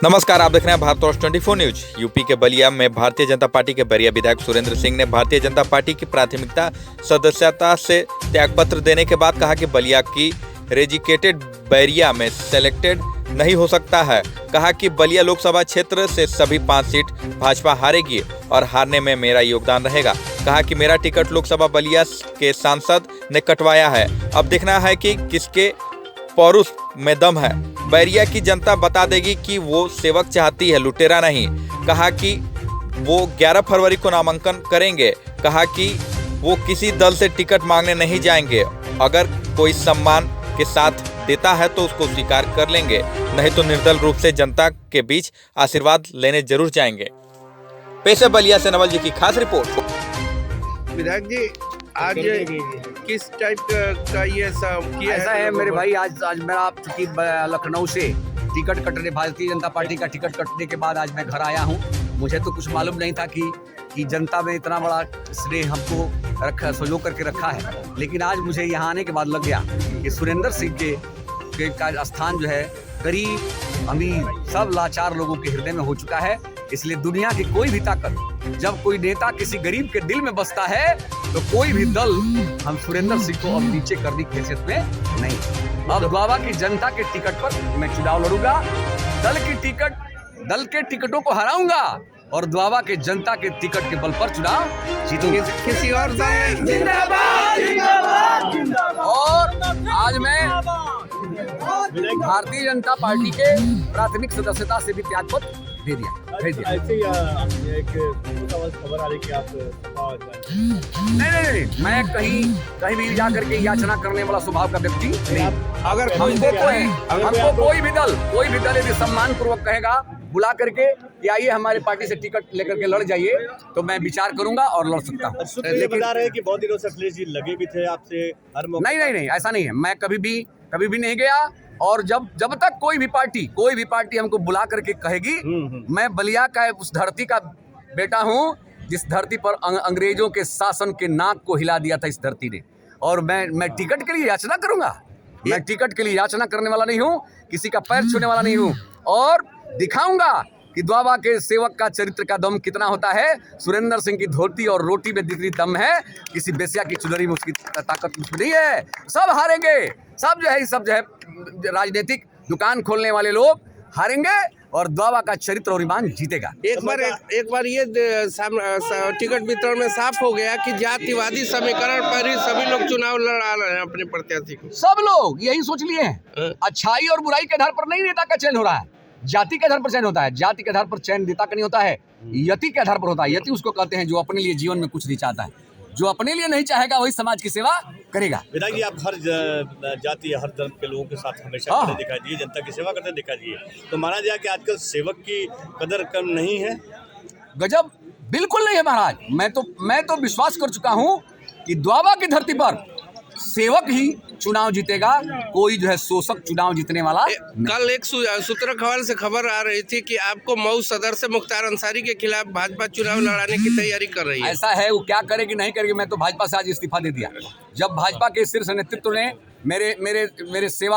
नमस्कार, आप देख रहे हैं भारत वर्ष 24 न्यूज। यूपी के बलिया में भारतीय जनता पार्टी के बैरिया विधायक सुरेंद्र सिंह ने भारतीय जनता पार्टी की प्राथमिकता सदस्यता से त्यागपत्र देने के बाद कहा कि बलिया की रेजिकेटेड बैरिया में सेलेक्टेड नहीं हो सकता है। कहा कि बलिया लोकसभा क्षेत्र से सभी 5 सीट भाजपा हारेगी और हारने में मेरा योगदान रहेगा। कहा कि मेरा टिकट लोकसभा बलिया के सांसद ने कटवाया है, अब देखना है कि किसके पौरुष में दम है। बैरिया की जनता बता देगी कि वो सेवक चाहती है, लुटेरा नहीं। कहा कि वो 11 फरवरी को नामांकन करेंगे। कहा कि वो किसी दल से टिकट मांगने नहीं जाएंगे। अगर कोई सम्मान के साथ देता है तो उसको स्वीकार कर लेंगे, नहीं तो निर्दल रूप से जनता के बीच आशीर्वाद लेने जरूर जाएंगे। पेश है बलिया से नवल जी की खास रिपोर्ट। विधायक जी, आज किस टाइप का ये सब किया ऐसा है मेरे भाई, आज मेरा चूंकि लखनऊ से टिकट कटने, भारतीय जनता पार्टी का टिकट कटने के बाद आज मैं घर आया हूँ। मुझे तो कुछ मालूम नहीं था कि जनता में इतना बड़ा स्नेह हमको रखा, सहयोग करके रखा है। लेकिन आज मुझे यहाँ आने के बाद लग गया कि सुरेंद्र सिंह के का स्थान जो है गरीब अमीर सब लाचार लोगों के हृदय में हो चुका है। इसलिए दुनिया की कोई भी ताकत, जब कोई नेता किसी गरीब के दिल में बसता है तो कोई भी दल हम सुरेंद्र सिंह को अब नीचे करने की हैसियत में नहीं। अब द्वाबा की जनता के टिकट पर मैं चुनाव लड़ूंगा, दल के टिकटों को हराऊंगा और द्वाबा के जनता के टिकट के बल पर चुनाव जीतूंगा। किसी और दल और आज मैं भारतीय जनता पार्टी के प्राथमिक सदस्यता से भी त्यागपत्र भेज दिया। ऐसे ही एक खबर आ रही कि आप नहीं, मैं कहीं भी जा करके याचना करने वाला स्वभाव का व्यक्ति नहीं। अगर हमको कोई भी दल यदि सम्मान पूर्वक कहेगा, बुला करके कि आइए हमारे पार्टी से टिकट लेकर के लड़ जाइए, तो मैं विचार करूंगा और लड़ सकता हूँ। लेकिन बता रहे हैं कि बहुत दिनों से अखिलेश जी लगे भी थे आपसे हर मौके। नहीं, ऐसा नहीं है। मैं कभी भी नहीं गया। और जब तक कोई भी पार्टी हमको बुला करके कहेगी, मैं बलिया का उस धरती का बेटा हूँ जिस धरती पर अंग्रेजों के शासन के नाक को हिला दिया था इस धरती ने। और मैं टिकट के लिए याचना करूंगा। मैं टिकट के लिए याचना करने वाला नहीं हूँ, किसी का पैर छूने वाला नहीं हूँ। और दिखाऊंगा कि द्वाबा के सेवक का चरित्र का दम कितना होता है। सुरेंद्र सिंह की धोती और रोटी में जितनी दम है, किसी बेसिया की चुनरी में उसकी ताकत नहीं है। सब हारेंगे, सब जो है राजनीतिक दुकान खोलने वाले लोग हारेंगे और द्वाबा का चरित्र और ईमान जीतेगा। एक बार ये टिकट वितरण में साफ हो गया कि जातिवादी समीकरण पर ही सभी लोग चुनाव लड़ा रहे हैं अपने प्रत्याशी को। सब लोग यही सोच लिए हैं। अच्छाई और बुराई के आधार पर नहीं नेता का चयन हो रहा है, जाति के आधार पर चयन होता है। जाति के आधार पर चयन नेता का नहीं होता है, यति के आधार पर होता है। यति उसको कहते हैं जो अपने लिए जीवन में कुछ नहीं चाहता है। जो अपने लिए नहीं चाहेगा वही समाज की सेवा करेगा। विधायक जी, आप हर जाति हर धर्म के लोगों के साथ हमेशा खड़े दिखाई दिए, जनता की सेवा करते दिखाई दिए, तो माना जाए कि आजकल सेवक की कदर कम नहीं है? गजब, बिल्कुल नहीं है महाराज। मैं तो विश्वास कर चुका हूँ कि द्वाबा की धरती पर सेवक ही चुनाव जीतेगा, कोई जो है शोषक चुनाव जीतने वाला। कल एक सूत्र खबर से खबर आ रही थी कि आपको मऊ सदर से मुख्तार अंसारी के खिलाफ भाजपा चुनाव लड़ाने की तैयारी कर रही है। ऐसा है, वो क्या करेगी नहीं करेगी। मैं तो भाजपा से आज इस्तीफा दे दिया। जब भाजपा के शीर्ष नेतृत्व ने मेरे सेवा